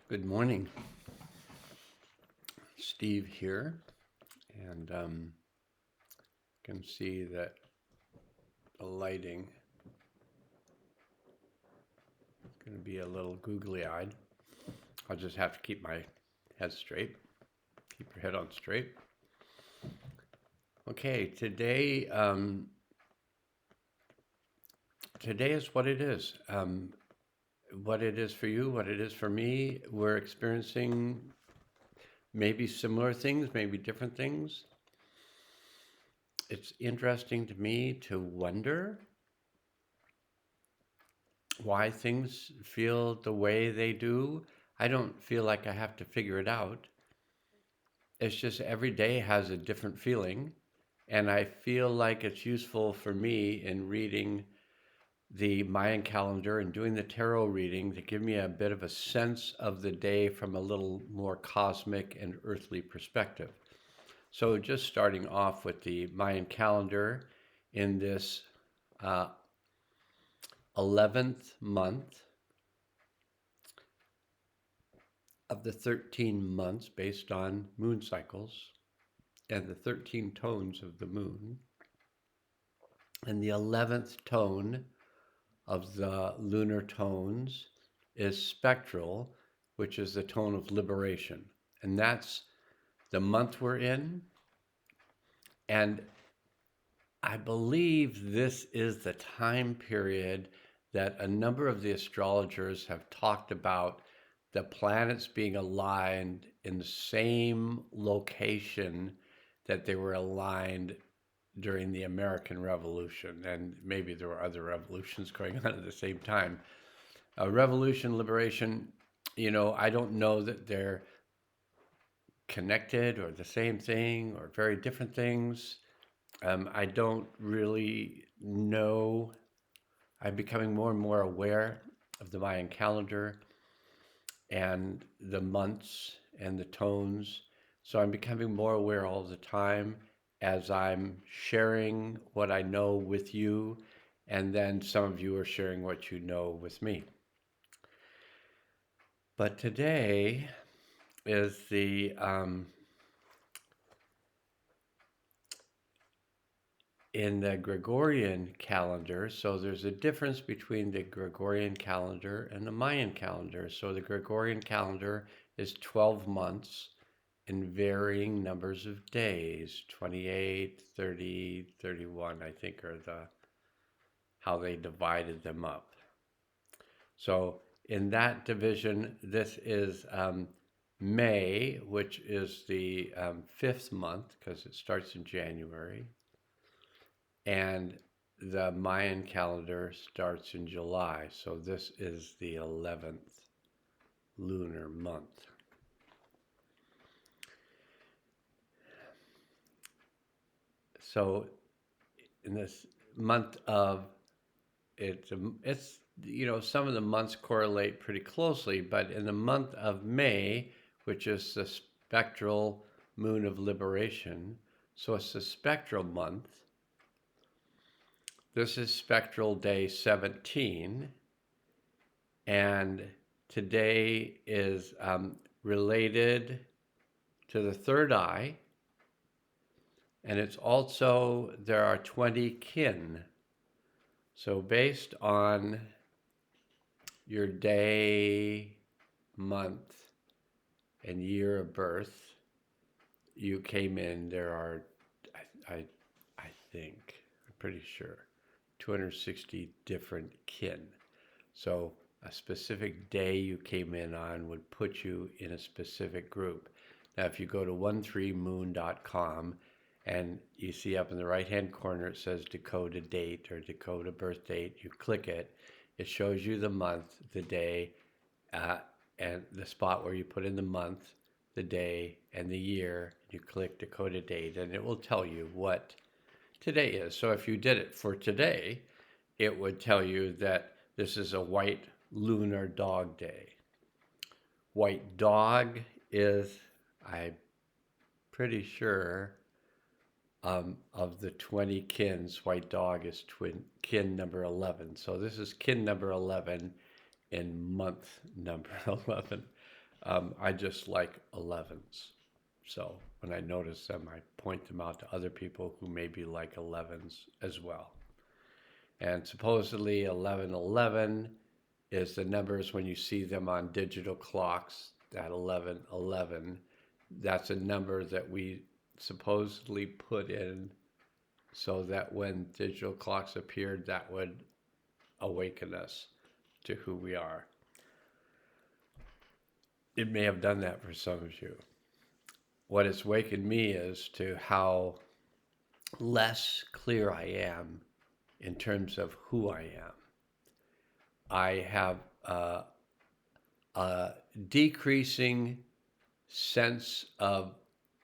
Good morning. Steve here, and can see that the lighting is going to be a little googly eyed. I'll just have to keep my head straight, keep your head on straight. Okay, today is what it is. What it is for you, what it is for me. We're experiencing maybe similar things, maybe different things. It's interesting to me to wonder why things feel the way they do. I don't feel like I have to figure it out. It's just every day has a different feeling. And I feel like it's useful for me in reading the Mayan calendar and doing the tarot reading to give me a bit of a sense of the day from a little more cosmic and earthly perspective. So, just starting off with the Mayan calendar in this uh, 11th month of the 13 months based on moon cycles and the 13 tones of the moon. And the 11th tone of the lunar tones is spectral, which is the tone of liberation. And that's the month we're in. And I believe this is the time period that a number of the astrologers have talked about the planets being aligned in the same location that they were aligned during the American Revolution. And maybe there were other revolutions going on at the same time. Revolution, liberation, I don't know that they're connected or the same thing or very different things. I don't really know. I'm becoming more and more aware of the Mayan calendar and the months and the tones. So I'm becoming more aware all the time as I'm sharing what I know with you, and then some of you are sharing what you know with me. But today is the in the Gregorian calendar. So there's a difference between the Gregorian calendar and the Mayan calendar. So the Gregorian calendar is 12 months in varying numbers of days, 28, 30, 31, I think are how they divided them up. So in that division, this is May, which is the fifth month because it starts in January. And the Mayan calendar starts in July. So this is the 11th lunar month. So in this month of it's some of the months correlate pretty closely, but in the month of May, which is the spectral moon of liberation, so it's the spectral month. This is spectral day 17, and today is related to the third eye, and it's also, there are 20 kin. So based on your day, month, and year of birth, you came in, there are, I think, I'm pretty sure, 260 different kin. So a specific day you came in on would put you in a specific group. Now, if you go to 13moon.com and you see up in the right-hand corner, it says decode a date or decode a birth date, you click it, it shows you the month, the day, and the spot where you put in the month, the day, and the year. You click decode a date, and it will tell you what today is. So if you did it for today, it would tell you that this is a white lunar dog day. White dog is, I'm pretty sure, of the 20 kins, white dog is kin number 11. So this is kin number 11 in month number 11. I just like 11s. So when I notice them, I point them out to other people who maybe like 11s as well. And supposedly 1111 is the numbers when you see them on digital clocks, that 1111. That's a number that we supposedly put in so that when digital clocks appeared, that would awaken us to who we are. It may have done that for some of you. What has awakened me is to how less clear I am in terms of who I am. I have a decreasing sense of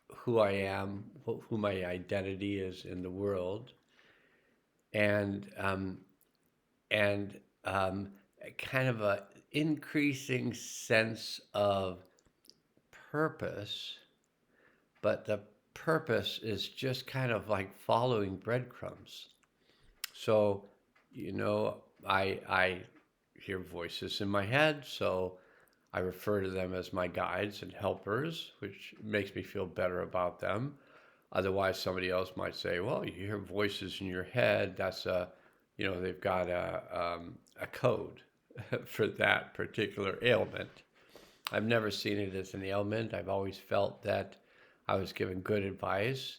who I am, who my identity is in the world, and and kind of a increasing sense of purpose, but the purpose is just kind of like following breadcrumbs. So, I hear voices in my head, so I refer to them as my guides and helpers, which makes me feel better about them. Otherwise, somebody else might say, "Well, you hear voices in your head. That's they've got a code for that particular ailment." I've never seen it as an ailment. I've always felt that I was given good advice,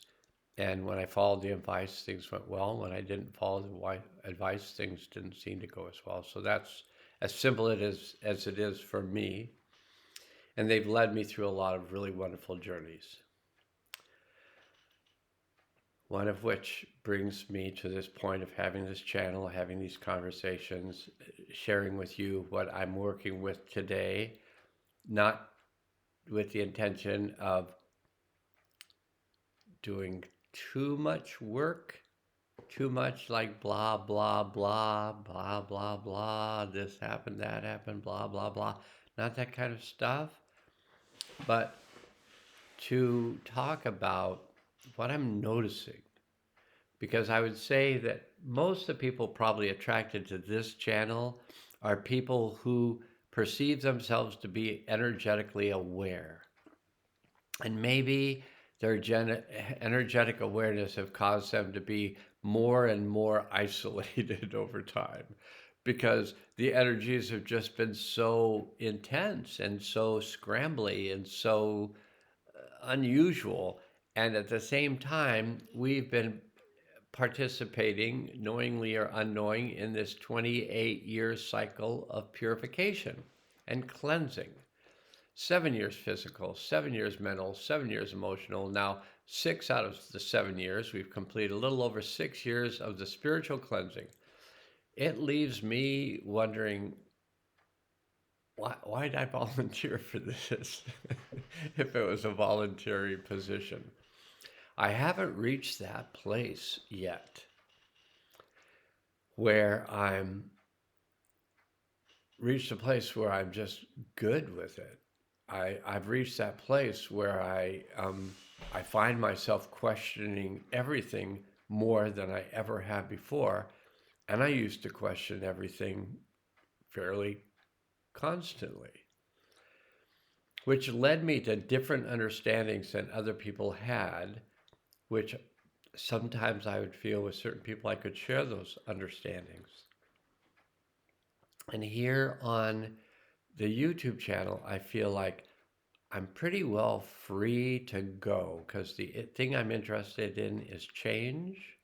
and when I followed the advice, things went well. When I didn't follow the advice, things didn't seem to go as well. So that's as simple as it is for me. And they've led me through a lot of really wonderful journeys. One of which brings me to this point of having this channel, having these conversations, sharing with you what I'm working with today, not with the intention of doing too much work, too much like blah, blah, blah, blah, blah, blah, this happened, that happened, blah, blah, blah. Not that kind of stuff, but to talk about what I'm noticing. Because I would say that most of the people probably attracted to this channel are people who perceive themselves to be energetically aware. And maybe their energetic awareness have caused them to be more and more isolated over time because the energies have just been so intense and so scrambly and so unusual. And at the same time, we've been participating, knowingly or unknowing, in this 28-year cycle of purification and cleansing. 7 years physical, 7 years mental, 7 years emotional. Now, 6 out of the 7 years, we've completed a little over 6 years of the spiritual cleansing. It leaves me wondering, why did I volunteer for this if it was a voluntary position? I haven't reached that place yet where I'm just good with it. I've reached that place where I find myself questioning everything more than I ever have before, and I used to question everything fairly constantly, which led me to different understandings than other people had, which sometimes I would feel with certain people I could share those understandings. And here on the YouTube channel, I feel like I'm pretty well free to go because the thing I'm interested in is change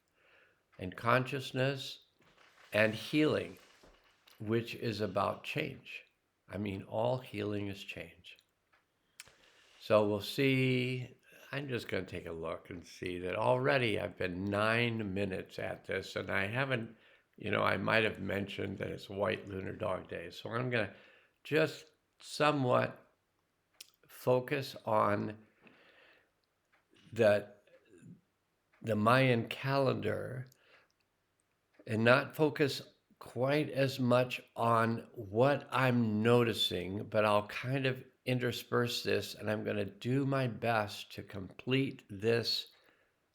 and consciousness and healing, which is about change. I mean, all healing is change. So we'll see. I'm just going to take a look and see that already I've been 9 minutes at this, and I haven't, I might have mentioned that it's White Lunar Dog Day. So I'm going to just somewhat focus on the Mayan calendar and not focus quite as much on what I'm noticing, but I'll kind of intersperse this, and I'm going to do my best to complete this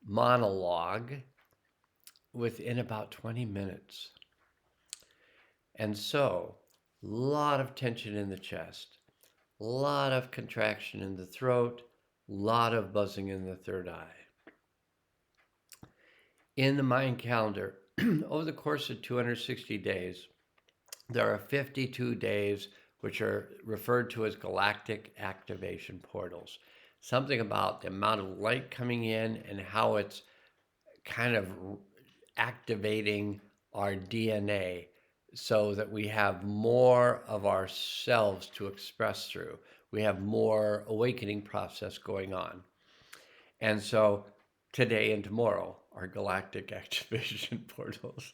monologue within about 20 minutes. And so, a lot of tension in the chest, a lot of contraction in the throat, a lot of buzzing in the third eye. In the Mayan calendar, over the course of 260 days, there are 52 days which are referred to as galactic activation portals. Something about the amount of light coming in and how it's kind of activating our DNA so that we have more of ourselves to express through. We have more awakening process going on. And so today and tomorrow are galactic activation portals.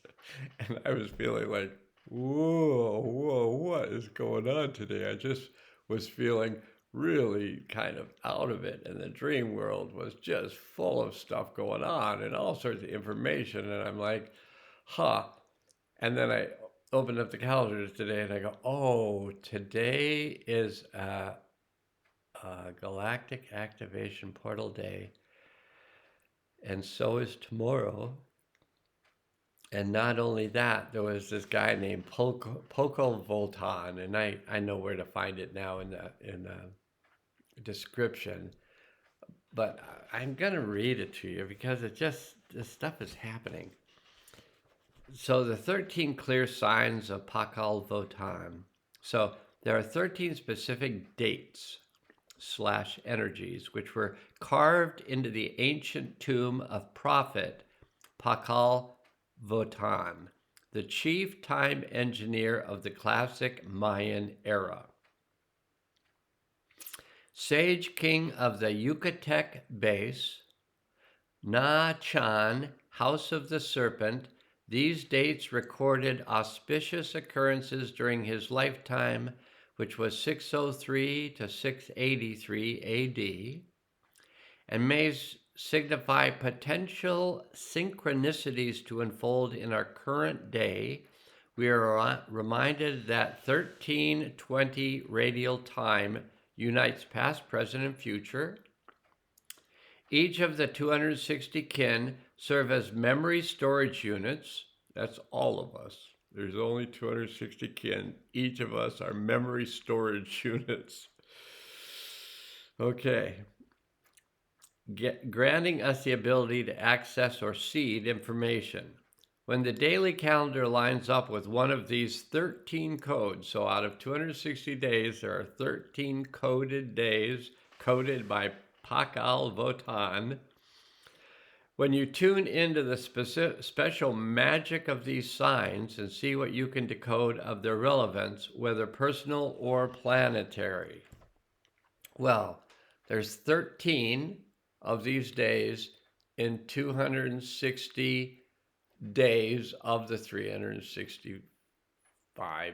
And I was feeling like, whoa, what is going on today? I just was feeling really kind of out of it. And the dream world was just full of stuff going on and all sorts of information. And I'm like, huh. And then I opened up the calendar today and I go, oh, today is Galactic Activation Portal Day, and so is tomorrow. And not only that, there was this guy named Poco Voltan, and I know where to find it now in the description, but I'm going to read it to you because this stuff is happening. So the 13 clear signs of Pakal Votan. So there are 13 specific dates / energies which were carved into the ancient tomb of prophet Pakal Votan, the chief time engineer of the classic Mayan era. Sage king of the Yucatec base, Na Chan, house of the serpent. These dates recorded auspicious occurrences during his lifetime, which was 603 to 683 AD, and may signify potential synchronicities to unfold in our current day. We are reminded that 1320 radial time unites past, present, and future. Each of the 260 kin serve as memory storage units. That's all of us. There's only 260 kin. Each of us are memory storage units. Okay. Granting us the ability to access or seed information. When the daily calendar lines up with one of these 13 codes, so out of 260 days, there are 13 coded days, coded by Pakal Votan. When you tune into the special magic of these signs and see what you can decode of their relevance, whether personal or planetary. Well, there's 13 of these days in 260 days of the 365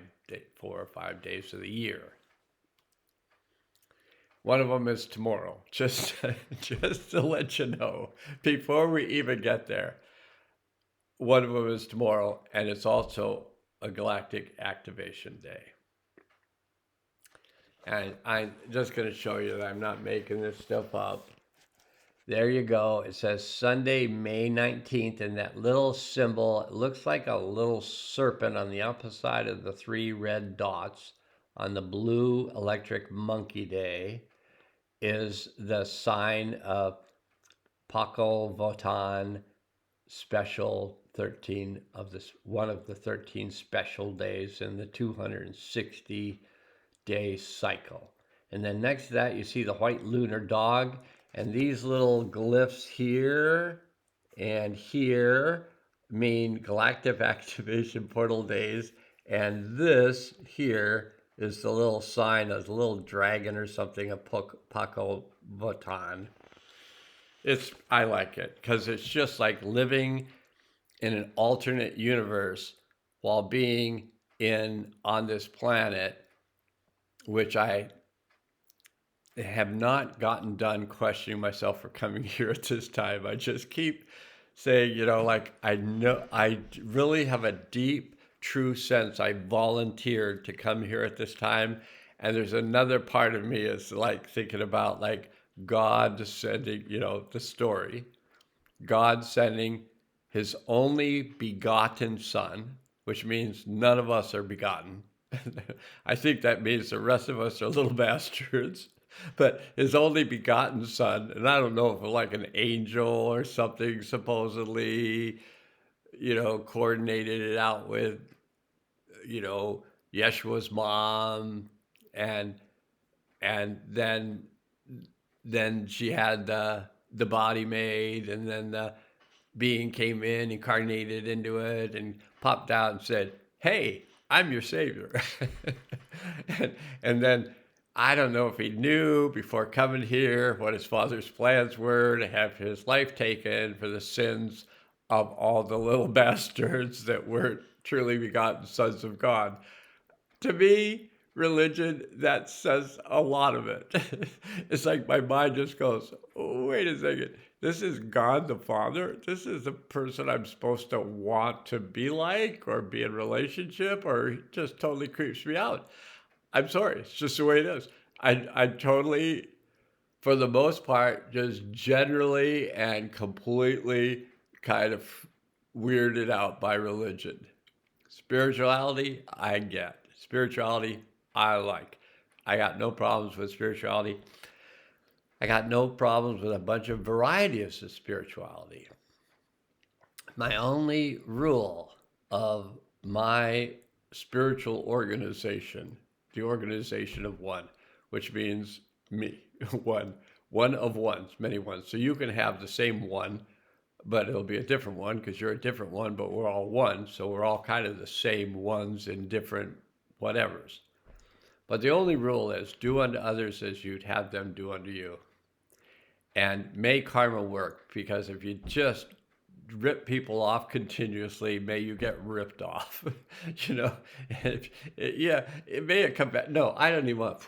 4 or 5 days of the year. One of them is tomorrow, just to let you know, before we even get there. One of them is tomorrow, and it's also a galactic activation day. And I'm just going to show you that I'm not making this stuff up. There you go. It says Sunday, May 19th, and that little symbol, it looks like a little serpent on the opposite of the 3 red dots on the blue electric monkey day, is the sign of Pakal Votan special 13 of this, one of the 13 special days in the 260 day cycle. And then next to that, you see the white lunar dog, and these little glyphs here and here mean galactic activation portal days. And this here is the little sign of the little dragon or something of Pakal Votan. I like it because it's just like living in an alternate universe while being on this planet, which I have not gotten done questioning myself for coming here at this time. I just keep saying, like, I know I really have a deep, true sense I volunteered to come here at this time. And there's another part of me is like thinking about like God sending, the story, God sending his only begotten son, which means none of us are begotten. I think that means the rest of us are little bastards. But his only begotten son, and I don't know if like an angel or something supposedly, coordinated it out with, Yeshua's mom, and and then she had the body made, and then the being came in, incarnated into it, and popped out and said, "Hey, I'm your savior." and, and then I don't know if he knew before coming here what his father's plans were to have his life taken for the sins of all the little bastards that weren't truly begotten sons of God. To me, religion, that says a lot of it. It's like my mind just goes, oh, wait a second. This is God the Father. This is the person I'm supposed to want to be like or be in relationship, or it just totally creeps me out. I'm sorry. It's just the way it is. I totally, for the most part, just generally and completely kind of weirded out by religion. Spirituality, I get. Spirituality, I like. I got no problems with spirituality. I got no problems with a bunch of varieties of spirituality. My only rule of my spiritual organization, the organization of one, which means me, one of ones, many ones. So you can have the same one, but it'll be a different one because you're a different one, but we're all one. So we're all kind of the same ones in different whatevers. But the only rule is do unto others as you'd have them do unto you. And make karma work, because if you just rip people off continuously, may you get ripped off. It may come back. No, I don't even want,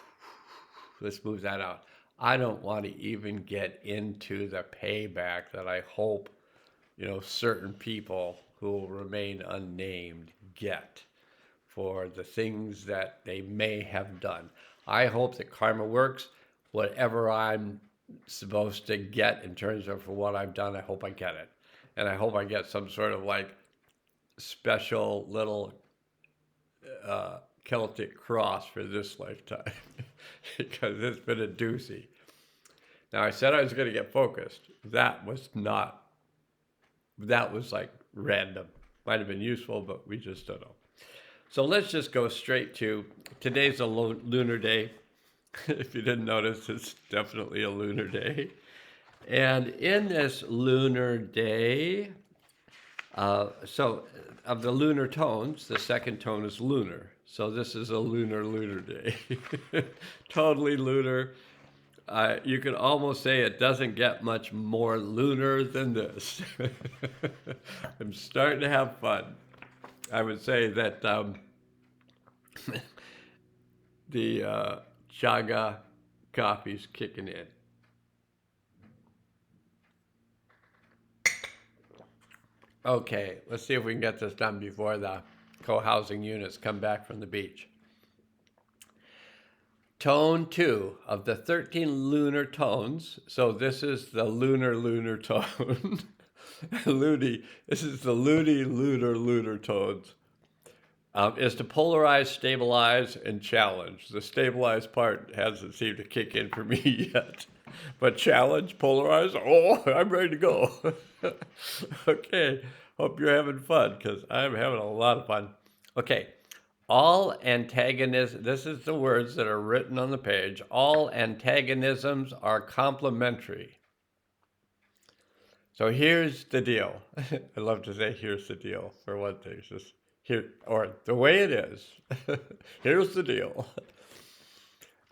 let's move that out. I don't want to even get into the payback that I hope, certain people who will remain unnamed get for the things that they may have done. I hope that karma works. Whatever I'm supposed to get in terms of for what I've done, I hope I get it. And I hope I get some sort of like special little Celtic cross for this lifetime because it's been a doozy. Now, I said I was going to get focused. That was like random. Might have been useful, but we just don't know. So let's just go straight to today's a lunar day. If you didn't notice, it's definitely a lunar day. And in this lunar day, so of the lunar tones, the second tone is lunar. So this is a lunar day. Totally lunar. You could almost say it doesn't get much more lunar than this. I'm starting to have fun. I would say that the chaga coffee's kicking in. Okay, let's see if we can get this done before the co-housing units come back from the beach. Tone 2 of the 13 lunar tones. So this is the lunar tone. Loony. This is the lunar tones. Is to polarize, stabilize, and challenge. The stabilize part hasn't seemed to kick in for me yet. But challenge, polarize, I'm ready to go. Okay, hope you're having fun, because I'm having a lot of fun. Okay, all antagonisms, this is the words that are written on the page. All antagonisms are complementary. So here's the deal. I love to say here's the deal for one thing. Just here, or the way it is. Here's the deal.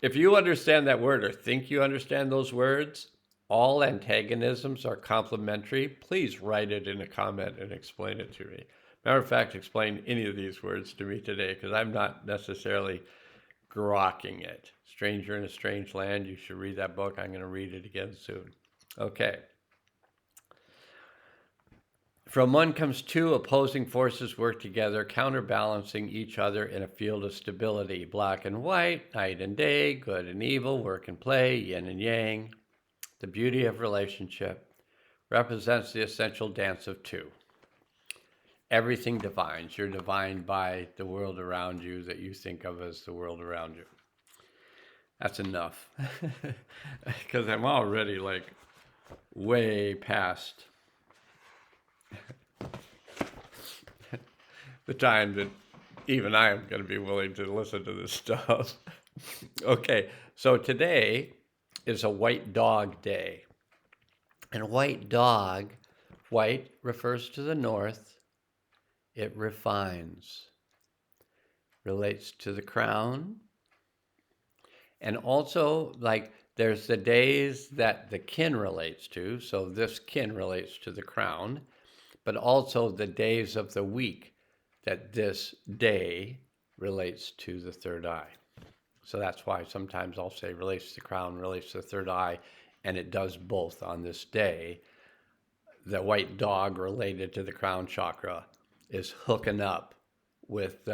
If you understand that word or think you understand those words, all antagonisms are complementary. Please write it in a comment and explain it to me. Matter of fact, explain any of these words to me today, because I'm not necessarily grokking it. Stranger in a Strange Land, you should read that book. I'm going to read it again soon. Okay. From one comes two opposing forces work together, counterbalancing each other in a field of stability. Black and white, night and day, good and evil, work and play, yin and yang. The beauty of relationship represents the essential dance of two. everything divines. You're divined by the world around you that you think of as the world around you. That's enough. Because I'm already like way past the time that even I am going to be willing to listen to this stuff. Okay, so today is a white dog day. And white dog, white refers to the north. It refines, relates to the crown. And also, like, there's the days that the kin relates to. So this kin relates to the crown, but also the days of the week that this day relates to the third eye. So that's why sometimes I'll say relates to the crown, relates to the third eye, and it does both on this day. The white dog related to the crown chakra is hooking up with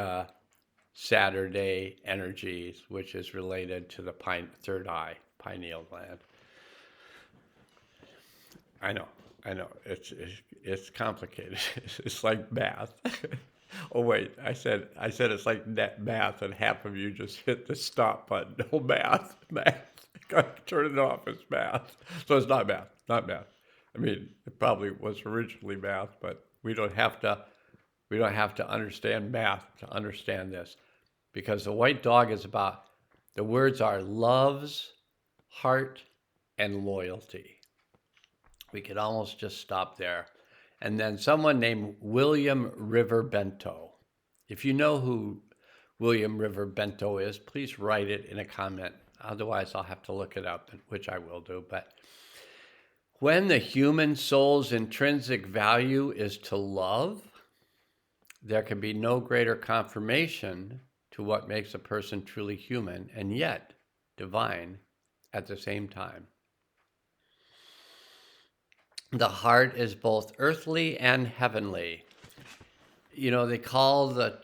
Saturday energies, which is related to the third eye, pineal gland. I know, it's complicated. It's like math. Oh wait, I said it's like net math, and half of you just hit the stop button. No math. Turn it off. It's math. So it's not math. Not math. I mean, it probably was originally math, but we don't have to understand math to understand this, because the white dog is about, the words are loves, heart, and loyalty. We could almost just stop there. And then someone named William River Bento. If you know who William River Bento is, please write it in a comment. Otherwise, I'll have to look it up, which I will do. But when the human soul's intrinsic value is to love, there can be no greater confirmation to what makes a person truly human and yet divine at the same time. The heart is both earthly and heavenly. You know, they call the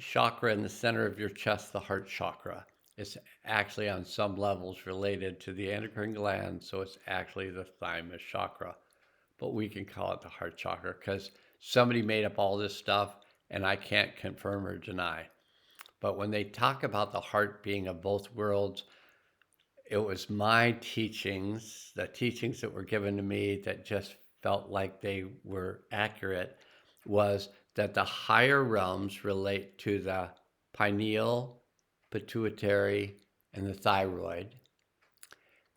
chakra in the center of your chest the heart chakra. It's actually on some levels related to the endocrine gland, so it's actually the thymus chakra. But we can call it the heart chakra because somebody made up all this stuff and I can't confirm or deny. But when they talk about the heart being of both worlds, it was my teachings, the teachings that were given to me that just felt like they were accurate, was that the higher realms relate to the pineal, pituitary, and the thyroid.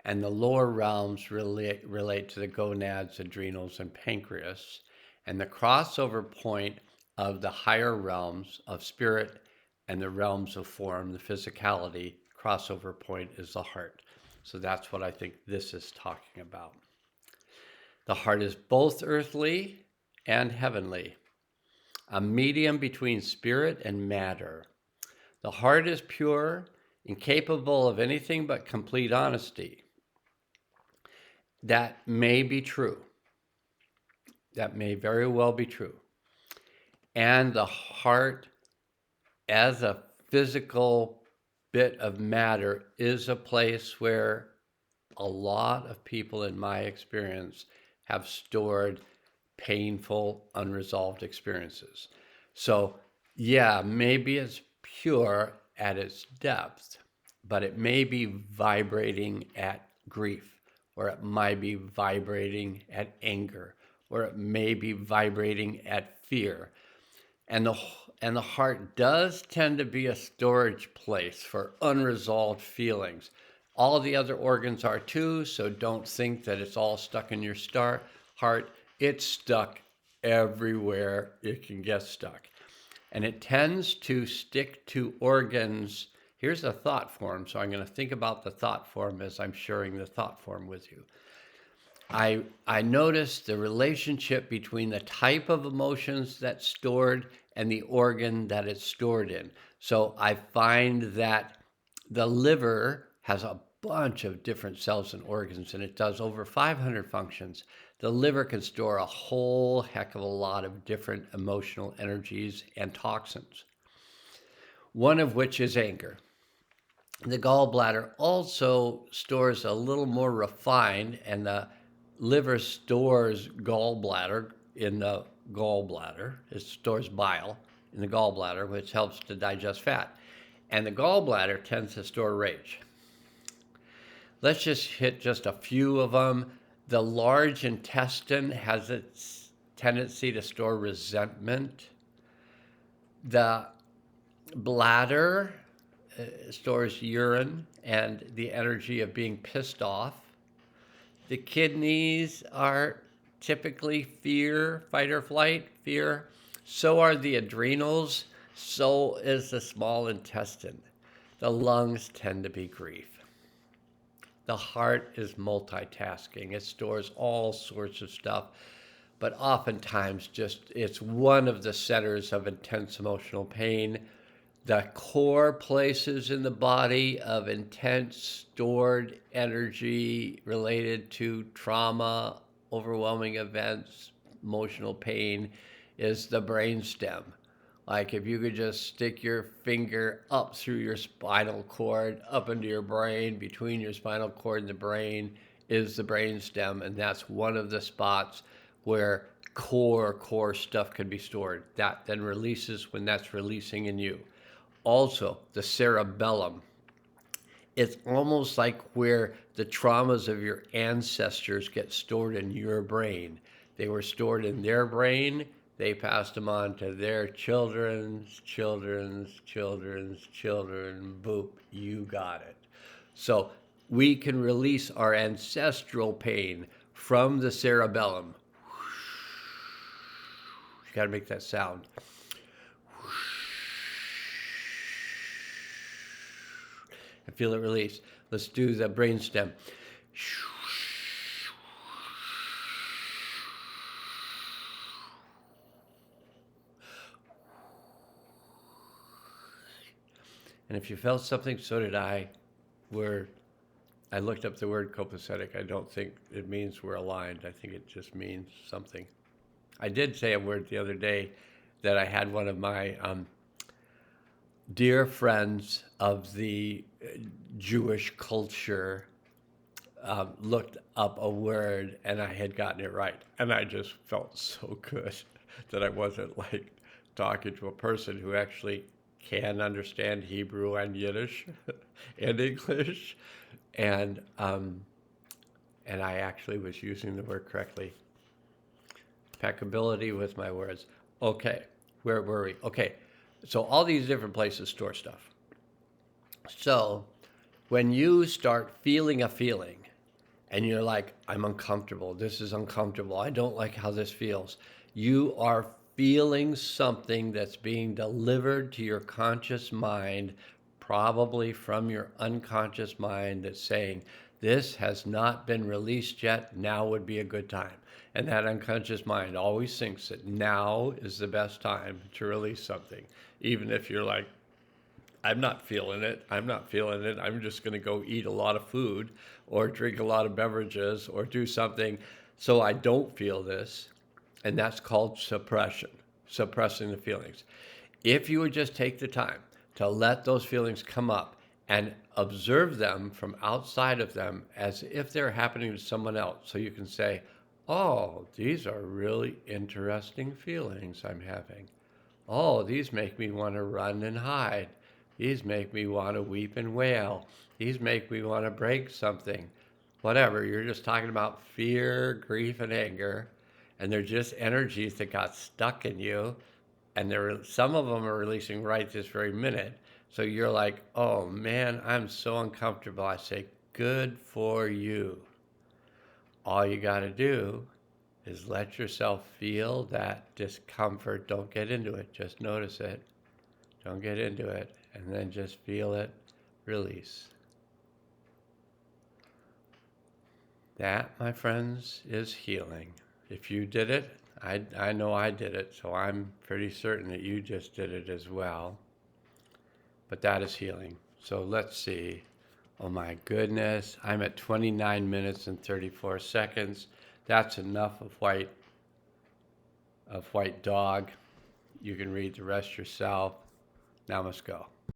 And the lower realms relate to the gonads, adrenals, and pancreas. And the crossover point of the higher realms of spirit and the realms of form, the physicality, crossover point is the heart. So that's what I think this is talking about. The heart is both earthly and heavenly, a medium between spirit and matter. The heart is pure, incapable of anything but complete honesty. That may be true. That may very well be true. And the heart, as a physical bit of matter, is a place where a lot of people, in my experience, have stored painful, unresolved experiences. So, yeah, maybe it's pure at its depth, but it may be vibrating at grief, or it might be vibrating at anger, or it may be vibrating at fear. And the heart does tend to be a storage place for unresolved feelings. All the other organs are too, so don't think that it's all stuck in your heart. It's stuck everywhere it can get stuck. And it tends to stick to organs. Here's a thought form, so I'm going to think about the thought form as I'm sharing the thought form with you. I noticed the relationship between the type of emotions that's stored and the organ that it's stored in. So I find that the liver has a bunch of different cells and organs, and it does over 500 functions. The liver can store a whole heck of a lot of different emotional energies and toxins, one of which is anger. The gallbladder also stores a little more refined, and the liver stores gallbladder in the gallbladder. It stores bile in the gallbladder, which helps to digest fat. And the gallbladder tends to store rage. Let's just hit just a few of them. The large intestine has its tendency to store resentment. The bladder stores urine and the energy of being pissed off. The kidneys are typically fear, fight or flight, fear. So are the adrenals. So is the small intestine. The lungs tend to be grief. The heart is multitasking. It stores all sorts of stuff, but oftentimes just it's one of the centers of intense emotional pain. The core places in the body of intense stored energy related to trauma, overwhelming events, emotional pain is the brainstem. Like if you could just stick your finger up through your spinal cord, up into your brain, between your spinal cord and the brain is the brainstem, and that's one of the spots where core stuff can be stored. That then releases when that's releasing in you. Also, the cerebellum. It's almost like where the traumas of your ancestors get stored in your brain. They were stored in their brain. They passed them on to their children's children's children's children. Boop, you got it. So we can release our ancestral pain from the cerebellum. You got to make that sound. And feel it release. Let's do the brainstem. And if you felt something, so did I. I looked up the word copacetic. I don't think it means we're aligned. I think it just means something. I did say a word the other day that I had one of my dear friends of the Jewish culture looked up a word and I had gotten it right. And I just felt so good that I wasn't like talking to a person who actually can understand Hebrew and Yiddish and English. And I actually was using the word correctly. Impeccability with my words. Okay, where were we? Okay, so all these different places store stuff. So when you start feeling a feeling and you're like, I'm uncomfortable, this is uncomfortable, I don't like how this feels, you are feeling something that's being delivered to your conscious mind, probably from your unconscious mind, that's saying, this has not been released yet, now would be a good time. And that unconscious mind always thinks that now is the best time to release something. Even if you're like, I'm not feeling it, I'm just going to go eat a lot of food or drink a lot of beverages or do something so I don't feel this. And that's called suppression, suppressing the feelings. If you would just take the time to let those feelings come up and observe them from outside of them as if they're happening to someone else. So you can say, oh, these are really interesting feelings I'm having. Oh, these make me want to run and hide. These make me want to weep and wail. These make me want to break something. Whatever, you're just talking about fear, grief, and anger. And they're just energies that got stuck in you. And some of them are releasing right this very minute. So you're like, oh man, I'm so uncomfortable. I say, good for you. All you got to do is let yourself feel that discomfort. Don't get into it. Just notice it. Don't get into it. And then just feel it release. That, my friends, is healing. If you did it, I know I did it, so I'm pretty certain that you just did it as well. But that is healing. So let's see. Oh my goodness, I'm at 29 minutes and 34 seconds. That's enough of white dog. You can read the rest yourself. Now let's go.